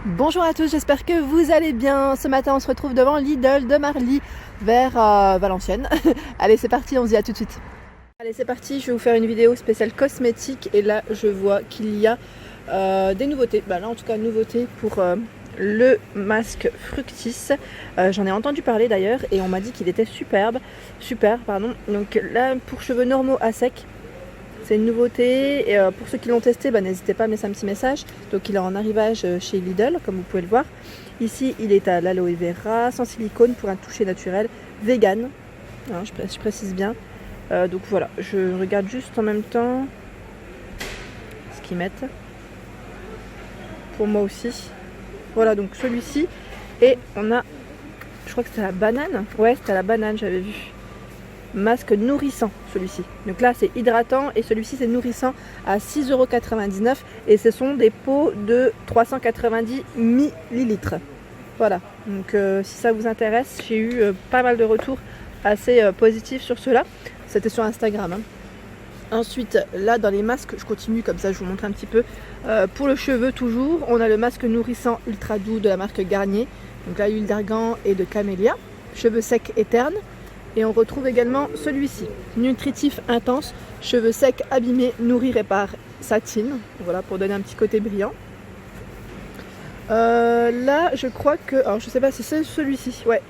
Bonjour à tous, j'espère que vous allez bien. Ce matin on se retrouve devant Lidl de Marly vers Valenciennes. Allez c'est parti, on se dit à tout de suite. Allez c'est parti, je vais vous faire une vidéo spéciale cosmétique et là je vois qu'il y a des nouveautés. Là en tout cas nouveautés pour le masque Fructis. J'en ai entendu parler d'ailleurs et on m'a dit qu'il était super. Donc là pour cheveux normaux à sec. C'est une nouveauté et pour ceux qui l'ont testé, n'hésitez pas à mettre un petit message. Donc il est en arrivage chez Lidl, comme vous pouvez le voir. Ici, il est à l'aloe vera, sans silicone pour un toucher naturel, vegan. Hein, je précise bien. Donc voilà, je regarde juste en même temps ce qu'ils mettent. Pour moi aussi. Voilà, donc celui-ci. Et on a, je crois que c'était la banane. Ouais, c'était la banane, j'avais vu. Masque nourrissant celui-ci, donc là c'est hydratant et celui-ci c'est nourrissant à 6,99 € et ce sont des pots de 390 ml. Voilà, donc si ça vous intéresse, j'ai eu pas mal de retours assez positifs sur cela. C'était sur Instagram hein. Ensuite là dans les masques, je continue comme ça je vous montre un petit peu. Pour le cheveu toujours, on a le masque nourrissant ultra doux de la marque Garnier, donc là l'huile d'argan et de camélia, cheveux secs et ternes. Et on retrouve également celui-ci, nutritif intense, cheveux secs, abîmés, nourris, répare, satine. Voilà, pour donner un petit côté brillant. Là, je crois que, alors je sais pas si c'est celui-ci, ouais.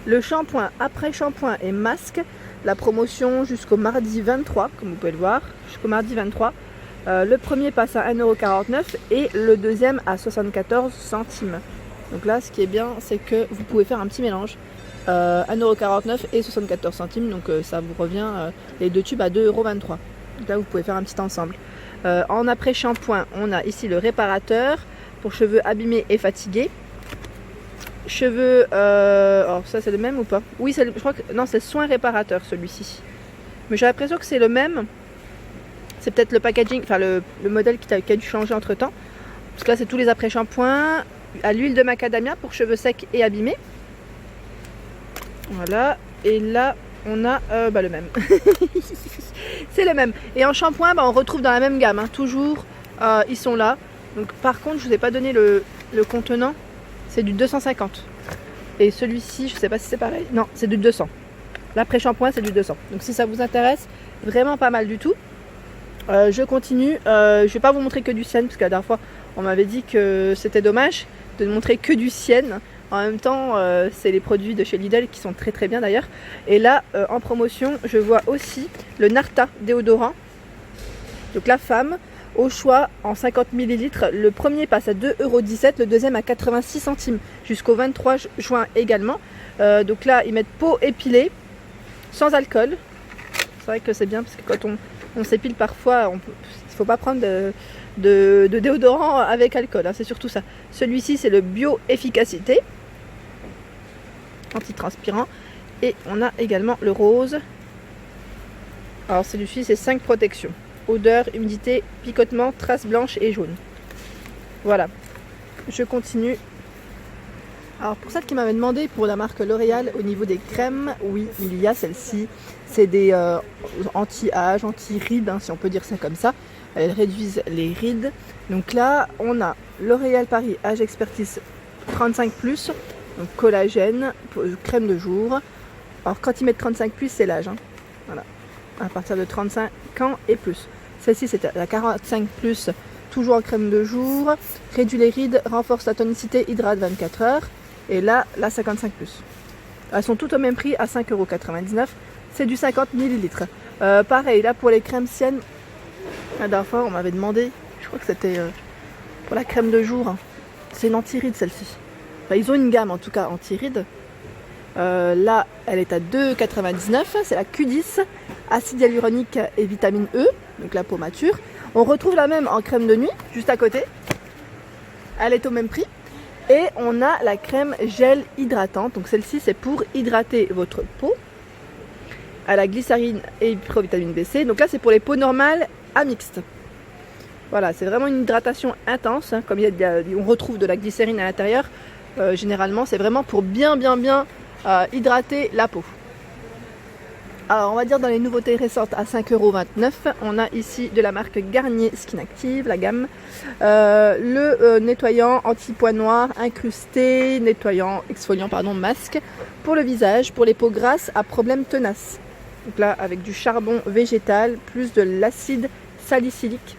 Le shampoing, après shampoing et masque, la promotion jusqu'au mardi 23, comme vous pouvez le voir, jusqu'au mardi 23. Le premier passe à 1,49 € et le deuxième à 74 centimes. Donc là, ce qui est bien, c'est que vous pouvez faire un petit mélange. 1,49 € et 74 centimes, donc ça vous revient les deux tubes à 2,23 €. Donc là vous pouvez faire un petit ensemble. En après shampoing, on a ici le réparateur pour cheveux abîmés et fatigués. Cheveux, alors ça c'est le même ou pas? Oui, je crois que non, c'est soin réparateur celui-ci. Mais j'ai l'impression que c'est le même. C'est peut-être le packaging, enfin le modèle qui a dû changer entre temps. Parce que là c'est tous les après shampoings à l'huile de macadamia pour cheveux secs et abîmés. Voilà, et là on a le même. C'est le même. Et en shampoing, on retrouve dans la même gamme, hein. Toujours ils sont là. Donc par contre, je vous ai pas donné le contenant, c'est du 250. Et celui-ci, je sais pas si c'est pareil. Non, c'est du 200. L'après-shampoing, c'est du 200. Donc si ça vous intéresse, vraiment pas mal du tout. Je continue. Je vais pas vous montrer que du Sienne, parce que la dernière fois, on m'avait dit que c'était dommage de ne montrer que du Sienne. En même temps, c'est les produits de chez Lidl qui sont très très bien d'ailleurs. Et là, en promotion, je vois aussi le Narta déodorant. Donc la femme, au choix en 50 ml. Le premier passe à 2,17 €, le deuxième à 86 centimes. Jusqu'au 23 juin également. Donc là, ils mettent peau épilée, sans alcool. C'est vrai que c'est bien parce que quand on s'épile parfois, il ne faut pas prendre de déodorant avec alcool, hein, c'est surtout ça. Celui-ci c'est le bio efficacité antitranspirant et on a également le rose. Alors celui-ci c'est 5 protections, odeur, humidité, picotement, traces blanches et jaunes. Voilà, je continue. Alors pour celle qui m'avait demandé pour la marque L'Oréal au niveau des crèmes, oui il y a celle-ci, c'est des anti-âge, anti-rides, hein, si on peut dire ça comme ça. Elles réduisent les rides. Donc là, on a L'Oréal Paris Âge Expertise 35+, donc collagène, crème de jour. Alors quand ils mettent 35+, c'est l'âge. Hein. Voilà, à partir de 35 ans et plus. Celle-ci, c'est la 45+, toujours en crème de jour. Réduit les rides, renforce la tonicité, hydrate 24 heures. Et là, la 55+. Elles sont toutes au même prix à 5,99 €. C'est du 50 ml. Pareil, là pour les crèmes Sienne. La dernière fois, on m'avait demandé, je crois que c'était pour la crème de jour. Hein. C'est une anti-ride celle-ci. Enfin, ils ont une gamme en tout cas anti-ride. Là, elle est à 2,99 €. C'est la Q10, acide hyaluronique et vitamine E, donc la peau mature. On retrouve la même en crème de nuit, juste à côté. Elle est au même prix. Et on a la crème gel hydratante. Donc celle-ci, c'est pour hydrater votre peau. À la glycérine et provitamine BC. Donc là, c'est pour les peaux normales à mixte. Voilà, c'est vraiment une hydratation intense, hein, comme on retrouve de la glycérine à l'intérieur. Généralement, c'est vraiment pour bien hydrater la peau. Alors on va dire dans les nouveautés récentes à 5,29 €, on a ici de la marque Garnier Skin Active, la gamme. Le nettoyant anti-poids noir incrusté, nettoyant, exfoliant pardon, masque pour le visage, pour les peaux grasses à problèmes tenaces. Donc là avec du charbon végétal, plus de l'acide salicylique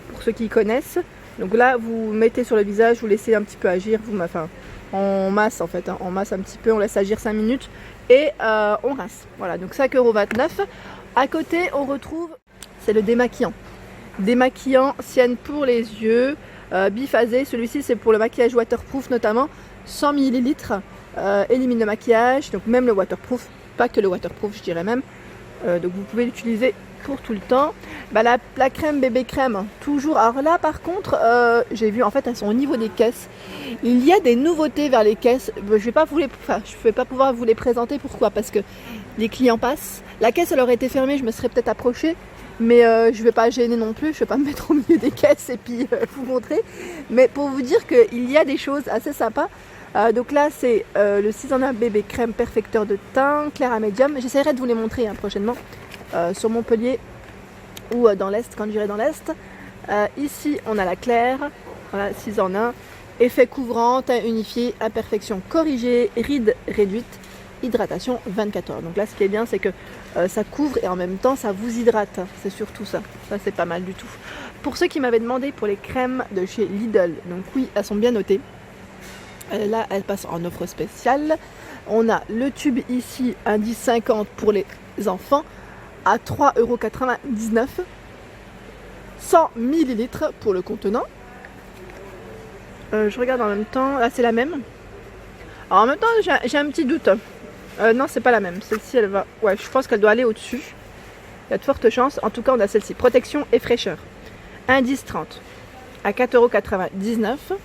pour ceux qui connaissent. Donc là vous mettez sur le visage, vous laissez un petit peu agir, on masse en fait, hein, on masse un petit peu, on laisse agir 5 minutes et on rince. Voilà, donc 5,29 €. À côté, on retrouve, c'est le démaquillant. Démaquillant Sienne pour les yeux, biphasé. Celui-ci, c'est pour le maquillage waterproof notamment. 100 ml, élimine le maquillage, donc même le waterproof, pas que le waterproof, je dirais même. Donc vous pouvez l'utiliser pour tout le temps. Bah, la crème bébé crème, toujours. Alors là, par contre, j'ai vu, en fait, elles sont au niveau des caisses. Il y a des nouveautés vers les caisses. Je ne vais pas pouvoir vous les présenter. Pourquoi? Parce que les clients passent. La caisse, elle aurait été fermée, je me serais peut-être approchée. Mais je ne vais pas gêner non plus. Je ne vais pas me mettre au milieu des caisses et puis vous montrer. Mais pour vous dire qu'il y a des choses assez sympas. Donc là, c'est le 6 en 1 bébé crème perfecteur de teint, clair à médium. J'essaierai de vous les montrer prochainement sur Montpellier ou dans l'Est, quand j'irai dans l'Est. Ici, on a la claire, voilà, 6 en 1. Effet couvrant, teint unifié, imperfection corrigée, rides réduites, hydratation 24 heures. Donc là, ce qui est bien, c'est que ça couvre et en même temps, ça vous hydrate. C'est surtout ça. Ça, c'est pas mal du tout. Pour ceux qui m'avaient demandé pour les crèmes de chez Lidl, donc oui, elles sont bien notées. Là, elles passent en offre spéciale. On a le tube ici, indice 50 pour les enfants, à 3,99 €. 100 ml pour le contenant. Je regarde en même temps. Là, c'est la même. Alors, en même temps, j'ai un petit doute. Non, c'est pas la même. Celle-ci, elle va. Ouais, je pense qu'elle doit aller au-dessus. Il y a de fortes chances. En tout cas, on a celle-ci. Protection et fraîcheur. Indice 30 à 4,99 €.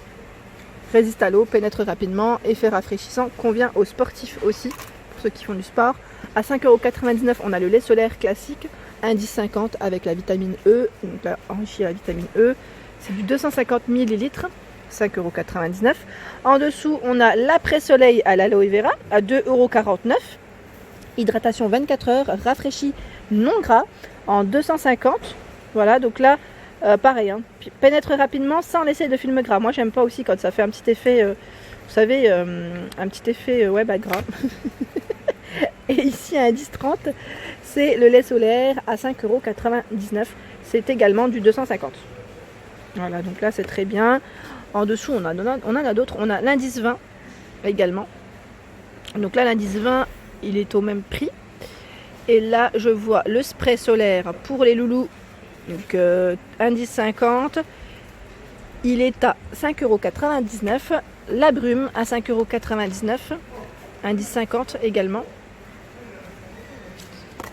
Résiste à l'eau, pénètre rapidement, effet rafraîchissant, convient aux sportifs aussi, pour ceux qui font du sport. À 5,99 €, on a le lait solaire classique, indice 50 avec la vitamine E, donc là, enrichi à la vitamine E. C'est du 250 ml, 5,99 €. En dessous, on a l'après-soleil à l'aloe vera, à 2,49 €. Hydratation 24 heures, rafraîchi non gras, en 250. Voilà, donc là, pareil, hein. Pénètre rapidement sans laisser de film gras. Moi, j'aime pas aussi quand ça fait un petit effet, vous savez, un petit effet gras. Et ici, à indice 30, c'est le lait solaire à 5,99 €. C'est également du 250. Voilà, donc là, c'est très bien. En dessous, on en a d'autres. On a l'indice 20 également. Donc là, l'indice 20, il est au même prix. Et là, je vois le spray solaire pour les loulous. Donc indice 50, il est à 5,99 €. La brume à 5,99 €. Indice 50 également.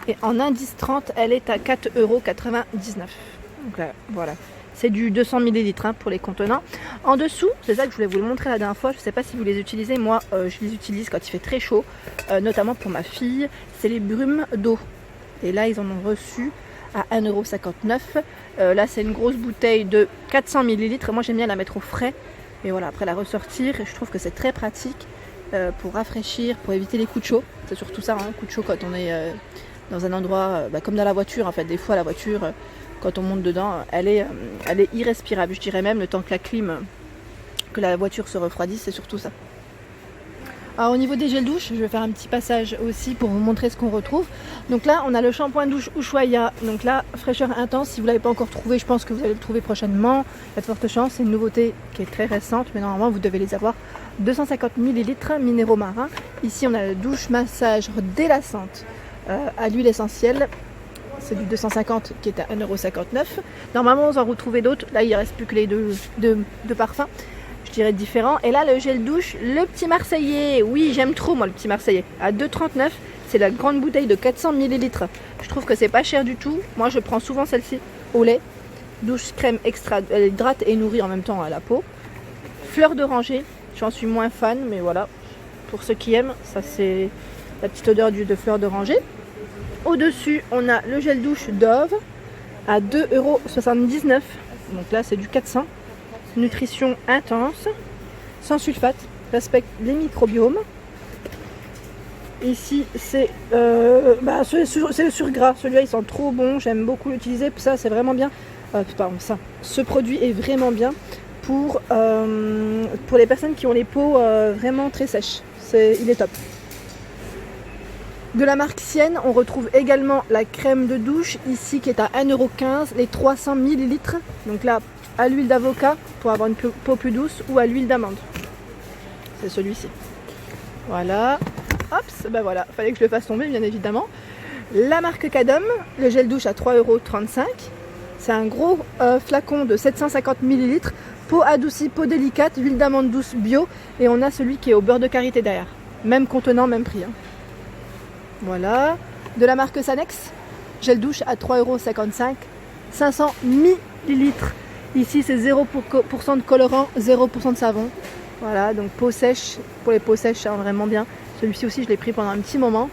Et en indice 30, elle est à 4,99 €. Donc là, voilà. C'est du 200 ml pour les contenants. En dessous, c'est ça que je voulais vous le montrer la dernière fois. Je ne sais pas si vous les utilisez. Moi, je les utilise quand il fait très chaud. Notamment pour ma fille. C'est les brumes d'eau. Et là, ils en ont reçu à 1,59 €. Là, c'est une grosse bouteille de 400 ml. Moi, j'aime bien la mettre au frais. Et voilà, après la ressortir. Je trouve que c'est très pratique pour rafraîchir, pour éviter les coups de chaud. C'est surtout ça, hein, coup de chaud quand on est dans un endroit, comme dans la voiture. En fait, des fois, la voiture, quand on monte dedans, elle est irrespirable. Je dirais même le temps que que la voiture se refroidisse, c'est surtout ça. Alors, au niveau des gels douche, je vais faire un petit passage aussi pour vous montrer ce qu'on retrouve. Donc là, on a le shampoing douche Ushuaïa. Donc là, fraîcheur intense. Si vous ne l'avez pas encore trouvé, je pense que vous allez le trouver prochainement. Il y a de fortes chances. C'est une nouveauté qui est très récente, mais normalement, vous devez les avoir. 250 ml minéraux marins. Ici, on a la douche massage délassante à l'huile essentielle. C'est du 250 qui est à 1,59 €. Normalement, vous en retrouvez d'autres. Là, il ne reste plus que les deux parfums. Je dirais différent. Et là, le gel douche, le petit Marseillais. Oui, j'aime trop, moi, le petit Marseillais. À 2,39 €, c'est la grande bouteille de 400 ml. Je trouve que c'est pas cher du tout. Moi, je prends souvent celle-ci au lait. Douche crème extra, elle hydrate et nourrit en même temps à la peau. Fleur d'oranger, j'en suis moins fan, mais voilà. Pour ceux qui aiment, ça c'est la petite odeur de fleur d'oranger. Au-dessus, on a le gel douche Dove à 2,79 €. Donc là, c'est du 400. Nutrition intense, sans sulfate, respecte les microbiomes. Ici, c'est le surgras. Celui-là, il sent trop bon. J'aime beaucoup l'utiliser. Ça, c'est vraiment bien. Ce produit est vraiment bien pour les personnes qui ont les peaux vraiment très sèches. Il est top. De la marque Sienne, on retrouve également la crème de douche ici qui est à 1,15 €, les 300 ml. Donc là, à l'huile d'avocat pour avoir une peau plus douce ou à l'huile d'amande. C'est celui-ci. Voilà. Hop, ben voilà, fallait que je le fasse tomber bien évidemment. La marque Cadom, le gel douche à 3,35 €. C'est un gros flacon de 750 ml. Peau adoucie, peau délicate, huile d'amande douce bio. Et on a celui qui est au beurre de karité derrière. Même contenant, même prix. Hein. Voilà. De la marque Sanex, gel douche à 3,55 €, 500 ml. Ici, c'est 0% de colorant, 0% de savon. Voilà, donc peau sèche. Pour les peaux sèches, ça rend vraiment bien. Celui-ci aussi, je l'ai pris pendant un petit moment.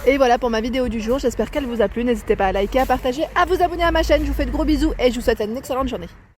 Et voilà pour ma vidéo du jour. J'espère qu'elle vous a plu. N'hésitez pas à liker, à partager, à vous abonner à ma chaîne. Je vous fais de gros bisous et je vous souhaite une excellente journée.